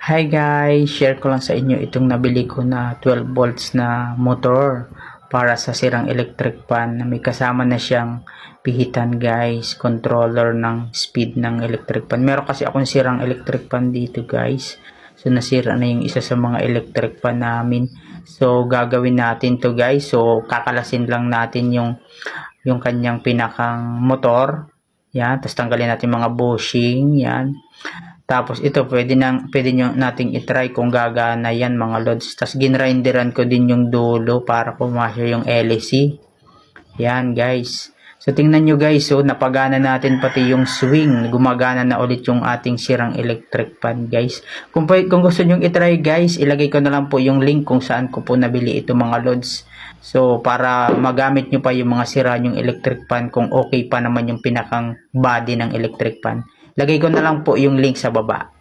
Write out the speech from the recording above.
Hi guys, share ko lang sa inyo itong nabili ko na 12 volts na motor para sa sirang electric fan na may kasama na siyang pihitan guys, controller ng speed ng electric fan. Meron kasi akong sirang electric fan dito guys. So nasira na yung isa sa mga electric fan namin. So gagawin natin to guys. So kakalasin lang natin yung kanyang pinakang motor. Yan, tapos tanggalin natin mga bushing, yan. Tapos ito pwede nyo nating i-try kung gagana yan mga lods. Tapos ginrinderan ko din yung dulo para pumasya yung LEC. Yan guys. So tingnan nyo guys, so napagana natin pati yung swing. Gumagana na ulit yung ating sirang electric fan guys. Kung gusto nyo i-try guys, ilagay ko na lang po yung link kung saan ko po nabili ito mga lods. So para magamit nyo pa yung mga sira yung electric fan kung okay pa naman yung pinakang body ng electric fan. Lagay ko na lang po yung link sa baba.